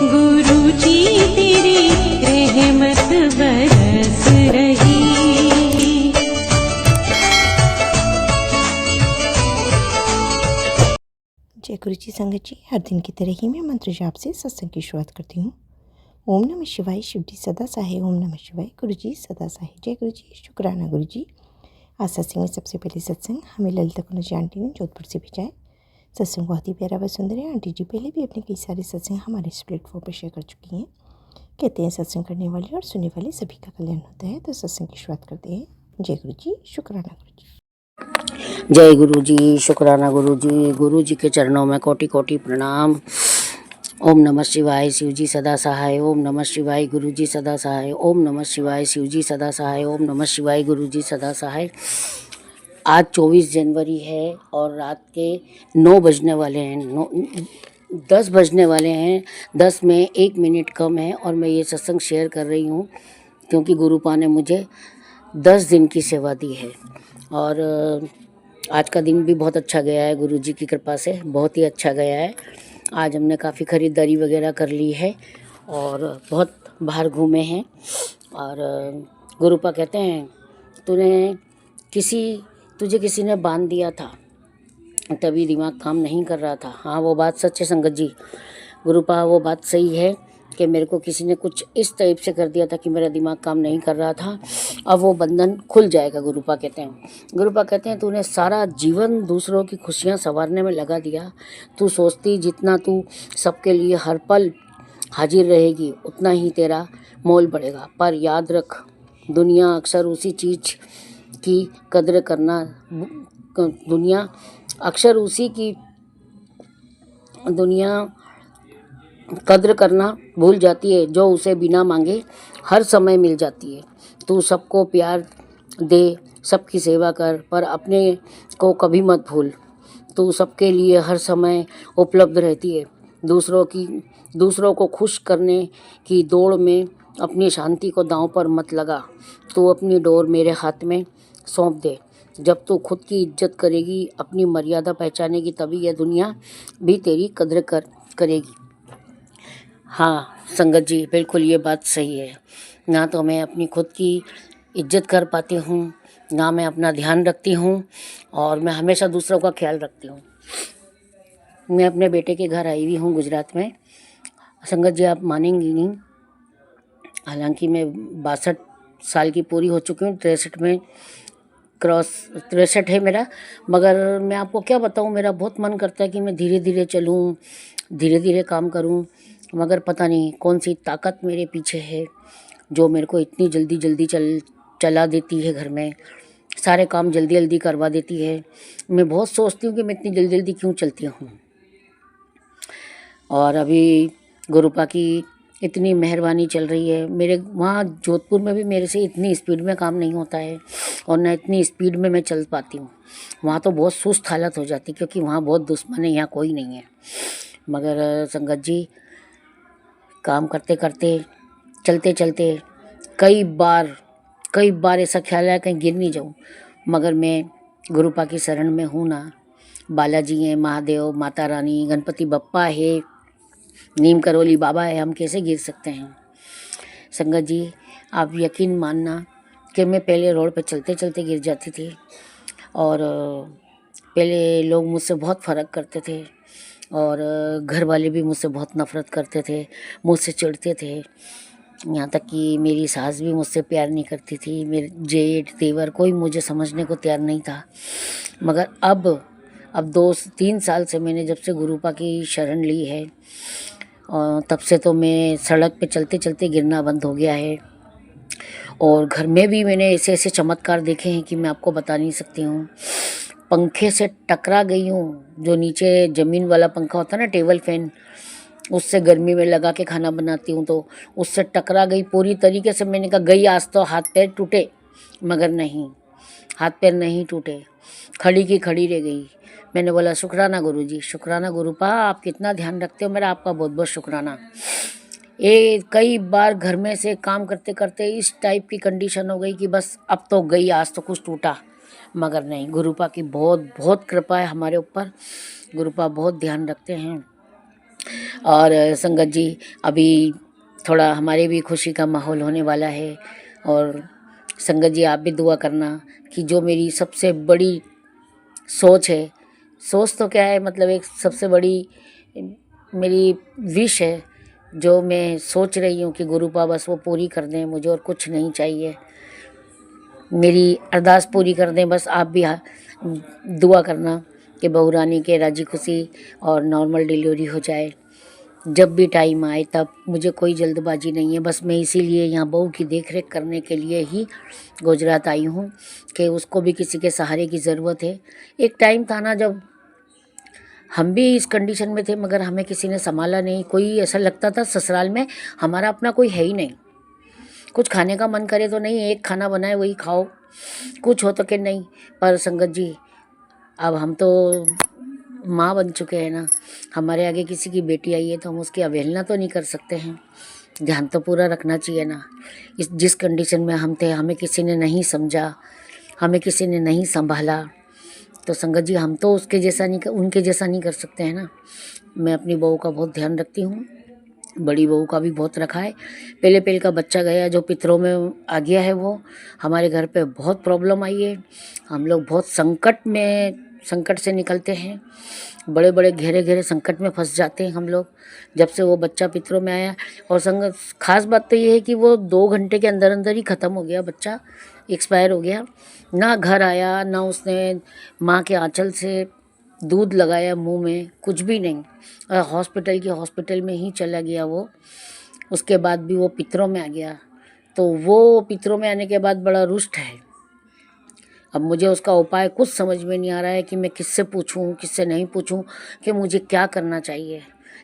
गुरु जी तेरी रहमत बरस रही। जय गुरु जी संगत जी, हर दिन की तरह ही मैं मंत्र जाप से सत्संग की शुरुआत करती हूँ। ओम नमः शिवाय, शिव जी सदा सहाय। ओम नमः शिवाय, गुरु जी सदा सहाय। जय गुरु जी, शुक्राना गुरु जी। आज सत्संग में सबसे पहले सत्संग हमें ललिता कुंज जी आंटी ने जोधपुर से भेजा है। सत्संग बहुत ही प्यारा व सुंदर है। आंटी जी पहले भी अपने कई सारे सत्संग हमारे इस प्लेटफॉर्म पर शेयर कर चुकी हैं। कहते हैं सत्संग करने वाले और सुनने वाले सभी का कल्याण होता है। तो सत्संग की शुरुआत करते हैं। जय गुरु जी, शुक्राना गुरु जी। जय गुरु जी, शुक्राना गुरु जी। गुरु जी के चरणों में कोटि कोटि प्रणाम। ओम नमः शिवाय, शिव जी सदा सहाय। ओम नमः शिवाय, गुरु जी सदा सहाय। ओम नमः शिवाय, शिव जी सदा सहाय। ओम नमः शिवाय, गुरु जी सदा सहाय। आज 24 जनवरी है और रात के 9 बजने वाले हैं, 10 बजने वाले हैं। 10 में 1 मिनट कम है और मैं ये सत्संग शेयर कर रही हूँ क्योंकि गुरुपा ने मुझे 10 दिन की सेवा दी है। और आज का दिन भी बहुत अच्छा गया है, गुरु जी की कृपा से बहुत ही अच्छा गया है। आज हमने काफ़ी ख़रीदारी वगैरह कर ली है और बहुत बाहर घूमे हैं। और गुरुपा कहते हैं तुझे किसी ने बांध दिया था, तभी दिमाग काम नहीं कर रहा था। हाँ, वो बात सच है संगत जी। गुरुपा वो बात सही है कि मेरे को किसी ने कुछ इस टाइप से कर दिया था कि मेरा दिमाग काम नहीं कर रहा था। अब वो बंधन खुल जाएगा। गुरुपा कहते हैं तूने सारा जीवन दूसरों की खुशियाँ संवारने में लगा दिया। तू सोचती जितना तू सबके लिए हर पल हाजिर रहेगी उतना ही तेरा मोल बढ़ेगा। पर याद रख, दुनिया अक्सर उसी चीज़ की कद्र करना कद्र करना भूल जाती है जो उसे बिना मांगे हर समय मिल जाती है। तू सबको प्यार दे, सबकी सेवा कर, पर अपने को कभी मत भूल। तू सबके लिए हर समय उपलब्ध रहती है। दूसरों को खुश करने की दौड़ में अपनी शांति को दांव पर मत लगा। तू अपनी डोर मेरे हाथ में सौंप दे। जब तू खुद की इज्जत करेगी, अपनी मर्यादा पहचानेगी, तभी यह दुनिया भी तेरी कद्र करेगी। हाँ संगत जी, बिल्कुल ये बात सही है। ना तो मैं अपनी खुद की इज्जत कर पाती हूँ, ना मैं अपना ध्यान रखती हूँ, और मैं हमेशा दूसरों का ख्याल रखती हूँ। मैं अपने बेटे के घर आई हुई हूँ गुजरात में। संगत जी आप मानेंगी नहीं, हालांकि मैं 62 साल की पूरी हो चुकी हूँ। 63 में 63 है मेरा, मगर मैं आपको क्या बताऊँ, मेरा बहुत मन करता है कि मैं धीरे धीरे चलूँ, धीरे धीरे काम करूँ, मगर पता नहीं कौन सी ताकत मेरे पीछे है जो मेरे को इतनी जल्दी चला देती है। घर में सारे काम जल्दी जल्दी करवा देती है। मैं बहुत सोचती हूँ कि मैं इतनी जल्दी क्यों चलती हूँ। और अभी गुरुपा की इतनी मेहरबानी चल रही है। मेरे वहाँ जोधपुर में भी मेरे से इतनी स्पीड में काम नहीं होता है और न इतनी स्पीड में मैं चल पाती हूँ। वहाँ तो बहुत सुस्त हालत हो जाती क्योंकि वहाँ बहुत दुश्मन है, यहाँ कोई नहीं है। मगर संगत जी, काम करते करते चलते चलते कई बार ऐसा ख्याल आया कहीं गिर नहीं जाऊँ, मगर मैं गुरुपा की शरण में हूँ ना। बालाजी हैं, महादेव, माता रानी, गणपति बप्पा है, नीम करोली बाबा है, हम कैसे गिर सकते हैं। संगत जी आप यकीन मानना कि मैं पहले रोड पे चलते चलते गिर जाती थी और पहले लोग मुझसे बहुत फ़र्क करते थे और घर वाले भी मुझसे बहुत नफ़रत करते थे, मुझसे चिढ़ते थे। यहाँ तक कि मेरी सास भी मुझसे प्यार नहीं करती थी, मेरे जेठ देवर कोई मुझे समझने को तैयार नहीं था। मगर अब 2-3 साल से मैंने जब से गुरुपा की शरण ली है, तब से तो मैं सड़क पे चलते चलते गिरना बंद हो गया है। और घर में भी मैंने ऐसे ऐसे चमत्कार देखे हैं कि मैं आपको बता नहीं सकती हूँ। पंखे से टकरा गई हूँ, जो नीचे ज़मीन वाला पंखा होता है ना, टेबल फैन, उससे गर्मी में लगा के खाना बनाती हूँ तो उससे टकरा गई पूरी तरीके से। मैंने कहा गई आज तो हाथ पैर टूटे, मगर नहीं, हाथ पैर नहीं टूटे, खड़ी की खड़ी रह गई। मैंने बोला शुक्राना गुरु जी, शुक्राना गुरुपा, आप कितना ध्यान रखते हो मेरा, आपका बहुत बहुत शुक्राना। कई बार घर में से काम करते करते इस टाइप की कंडीशन हो गई कि बस अब तो गई, आज तो कुछ टूटा, मगर नहीं, गुरुपा की बहुत बहुत कृपा है हमारे ऊपर। गुरुपा बहुत ध्यान रखते हैं और संगत जी अभी थोड़ा हमारे भी खुशी का माहौल होने वाला है। और संगत जी आप भी दुआ करना कि जो मेरी सबसे बड़ी सोच है, सोच तो क्या है, मतलब एक सबसे बड़ी मेरी विश है, जो मैं सोच रही हूँ कि गुरुपा बस वो पूरी कर दें मुझे, और कुछ नहीं चाहिए। मेरी अरदास पूरी कर दें बस। आप भी दुआ करना कि बहू रानी के राजी खुशी और नॉर्मल डिलीवरी हो जाए जब भी टाइम आए तब। मुझे कोई जल्दबाजी नहीं है, बस मैं इसीलिए यहाँ बहू की देख रेख करने के लिए ही गुजरात आई हूँ कि उसको भी किसी के सहारे की ज़रूरत है। एक टाइम था ना जब हम भी इस कंडीशन में थे, मगर हमें किसी ने संभाला नहीं। कोई ऐसा लगता था ससुराल में हमारा अपना कोई है ही नहीं। कुछ खाने का मन करे तो नहीं, एक खाना बनाए वही खाओ, कुछ हो तो कि नहीं। पर संगत जी अब हम तो माँ बन चुके हैं ना, हमारे आगे किसी की बेटी आई है तो हम उसकी अवहेलना तो नहीं कर सकते हैं। ध्यान तो पूरा रखना चाहिए ना। इस जिस कंडीशन में हम थे, हमें किसी ने नहीं समझा, हमें किसी ने नहीं संभाला, तो संगत जी हम तो उसके जैसा नहीं, उनके जैसा नहीं कर सकते हैं ना। मैं अपनी बहू का बहुत ध्यान रखती हूँ, बड़ी बहू का भी बहुत रखा है। पहले पहले का बच्चा गया जो पितरों में आ गया है, वो हमारे घर पे बहुत प्रॉब्लम आई है। हम लोग बहुत संकट से निकलते हैं, बड़े बड़े गहरे गहरे संकट में फंस जाते हैं हम लोग जब से वो बच्चा पितरों में आया। और संगत खास बात तो ये है कि वो 2 घंटे के अंदर अंदर ही ख़त्म हो गया, बच्चा एक्सपायर हो गया। ना घर आया, ना उसने माँ के आंचल से दूध लगाया मुंह में, कुछ भी नहीं। हॉस्पिटल में ही चला गया वो। उसके बाद भी वो पितरों में आ गया। तो वो पितरों में आने के बाद बड़ा रुष्ट है। अब मुझे उसका उपाय कुछ समझ में नहीं आ रहा है कि मैं किससे पूछूं, किससे नहीं पूछूं, कि मुझे क्या करना चाहिए।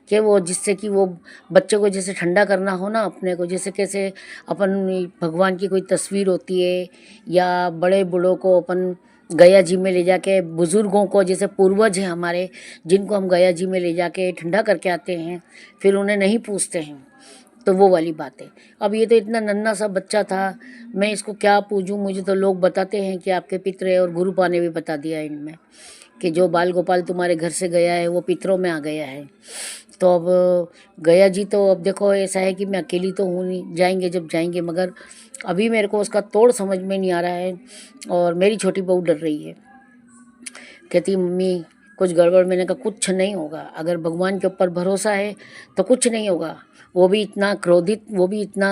कि वो जिससे कि वो बच्चे को जैसे ठंडा करना हो ना, अपने को जैसे कैसे अपन भगवान की कोई तस्वीर होती है, या बड़े बूढ़ों को अपन गया जी में ले जाके, बुज़ुर्गों को जैसे पूर्वज हैं हमारे, जिनको हम गया जी में ले जाके ठंडा करके आते हैं, फिर उन्हें नहीं पूछते हैं, तो वो वाली बात है। अब ये तो इतना नन्हा सा बच्चा था, मैं इसको क्या पूछूं। मुझे तो लोग बताते हैं कि आपके पितर है, और गुरुपा ने भी बता दिया इनमें कि जो बाल गोपाल तुम्हारे घर से गया है वो पितरों में आ गया है। तो अब गया जी, तो अब देखो ऐसा है कि मैं अकेली तो हूँ नहीं, जाएंगे जब जाएंगे, मगर अभी मेरे को उसका तोड़ समझ में नहीं आ रहा है। और मेरी छोटी बहू डर रही है, कहती मम्मी कुछ गड़बड़। मैंने कहा कुछ नहीं होगा, अगर भगवान के ऊपर भरोसा है तो कुछ नहीं होगा। वो भी इतना क्रोधित, वो भी इतना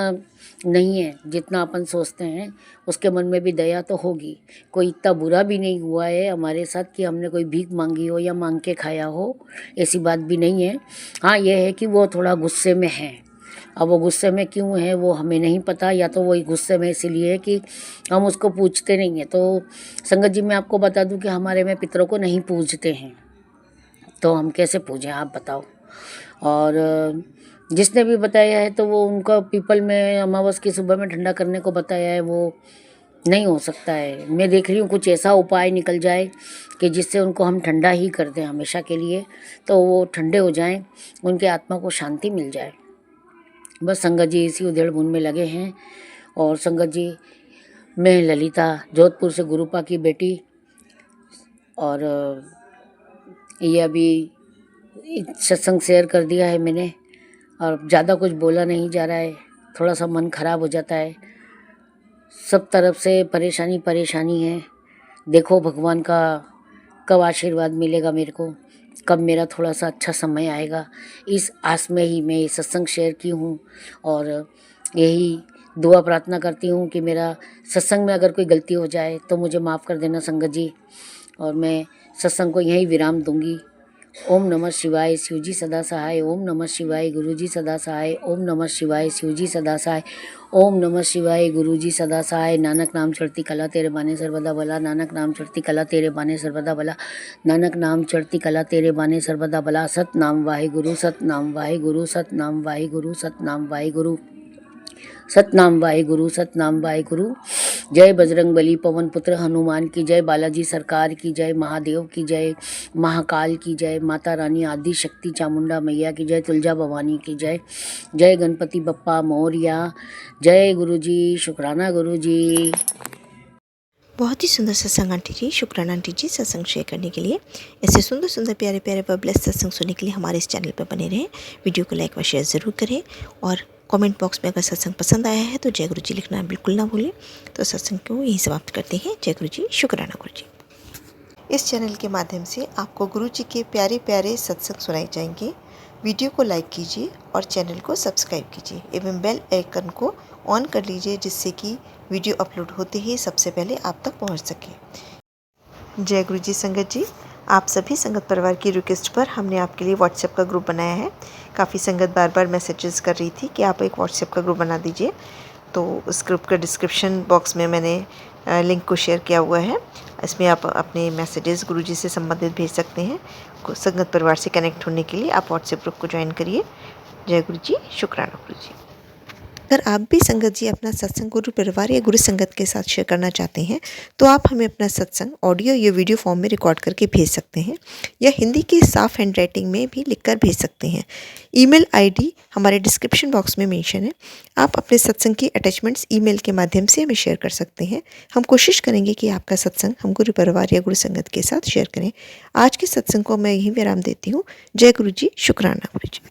नहीं है जितना अपन सोचते हैं। उसके मन में भी दया तो होगी। कोई इतना बुरा भी नहीं हुआ है हमारे साथ कि हमने कोई भीख मांगी हो या मांग के खाया हो, ऐसी बात भी नहीं है। हाँ ये है कि वो थोड़ा गुस्से में है। अब वो गुस्से में क्यों है वो हमें नहीं पता, या तो वो गुस्से में इसीलिए है कि हम उसको पूछते नहीं हैं। तो संगत जी मैं आपको बता दूं कि हमारे में पितरों को नहीं पूजते हैं, तो हम कैसे पूजें आप बताओ। और जिसने भी बताया है तो वो उनका पीपल में अमावस की सुबह में ठंडा करने को बताया है, वो नहीं हो सकता है। मैं देख रही हूँ कुछ ऐसा उपाय निकल जाए कि जिससे उनको हम ठंडा ही कर दें हमेशा के लिए, तो वो ठंडे हो जाएं, उनके आत्मा को शांति मिल जाए। बस संगत जी इसी उधेड़ बुन में लगे हैं। और संगत जी मैं ललिता, जोधपुर से गुरुपा की बेटी, और ये अभी सत्संग शेयर कर दिया है मैंने, और ज़्यादा कुछ बोला नहीं जा रहा है, थोड़ा सा मन खराब हो जाता है। सब तरफ से परेशानी है। देखो भगवान का कब आशीर्वाद मिलेगा मेरे को, कब मेरा थोड़ा सा अच्छा समय आएगा, इस आस में ही मैं ये सत्संग शेयर की हूँ। और यही दुआ प्रार्थना करती हूँ कि मेरा सत्संग में अगर कोई गलती हो जाए तो मुझे माफ़ कर देना संगत जी। और मैं सत्संग को यहीं विराम दूंगी। ओम नमः शिवाय, शिवजी सदा सहाय। ओम नमः शिवाय, गुरुजी सदा सहाय। ओम नमः शिवाय, शिवजी सदा सहाय। ओम नमः शिवाय, गुरुजी सदा सहाय। नानक नाम चढ़ती कला तेरे बाने सर्वदा भला। नानक नाम चढ़ती कला तेरे बाने सर्वदा भला। नानक नाम चढ़ती कला तेरे बाने सर्वदा भला। सत नाम वाहे गुरु, सत नाम वाहे गुरु, सत नाम वाहे गुरु, सत नाम वाहे गुरु, सतनाम वाहे गुरु, सतनाम वाहे गुरु। जय बजरंग बली, पवन पुत्र हनुमान की जय। बालाजी सरकार की जय। महादेव की जय। महाकाल की जय। माता रानी आदि शक्ति चामुंडा मैया की जय। तुलजा भवानी की जय। जय गणपति बप्पा मोरिया। जय गुरु जी, शुक्राना गुरु जी। बहुत ही सुंदर सत्संग आंटी जी, शुक्राना आंटी जी सत्संग शेयर करने के लिए। ऐसे सुंदर सुंदर प्यारे प्यारे व ब्लेस्ड सत्संग सुनने के लिए हमारे इस चैनल पर बने रहें। वीडियो को लाइक व शेयर ज़रूर करें और कमेंट बॉक्स में अगर सत्संग पसंद आया है तो जय गुरु जी लिखना बिल्कुल ना भूलें। तो सत्संग को यहीं समाप्त करते हैं। जय गुरु जी, शुक्राना गुरु जी। इस चैनल के माध्यम से आपको गुरु जी के प्यारे प्यारे सत्संग सुनाए जाएंगे। वीडियो को लाइक कीजिए और चैनल को सब्सक्राइब कीजिए एवं बेल आइकन को ऑन कर लीजिए, जिससे कि वीडियो अपलोड होते ही सबसे पहले आप तक पहुंच सके। जय गुरु जी संगत जी, आप सभी संगत परिवार की रिक्वेस्ट पर हमने आपके लिए व्हाट्सएप का ग्रुप बनाया है। काफ़ी संगत बार बार मैसेजेस कर रही थी कि आप एक व्हाट्सएप का ग्रुप बना दीजिए, तो उस ग्रुप का डिस्क्रिप्शन बॉक्स में मैंने लिंक को शेयर किया हुआ है। इसमें आप अपने मैसेजेस गुरुजी से संबंधित भेज सकते हैं। संगत परिवार से कनेक्ट होने के लिए आप व्हाट्सएप ग्रुप को ज्वाइन करिए। जय गुरु जी, शुक्राना गुरु जी। अगर आप भी संगत जी अपना सत्संग गुरु परिवार या गुरु संगत के साथ शेयर करना चाहते हैं तो आप हमें अपना सत्संग ऑडियो या वीडियो फॉर्म में रिकॉर्ड करके भेज सकते हैं या हिंदी के साफ हैंड राइटिंग में भी लिखकर भेज सकते हैं। ईमेल आईडी हमारे डिस्क्रिप्शन बॉक्स में मेंशन है। आप अपने सत्संग की अटैचमेंट्स ईमेल के माध्यम से हमें शेयर कर सकते हैं। हम कोशिश करेंगे कि आपका सत्संग हम गुरु परिवार या गुरु संगत के साथ शेयर करें। आज के सत्संग को मैं यहीं विराम देती हूँ। जय गुरु जी, शुक्राना गुरु जी।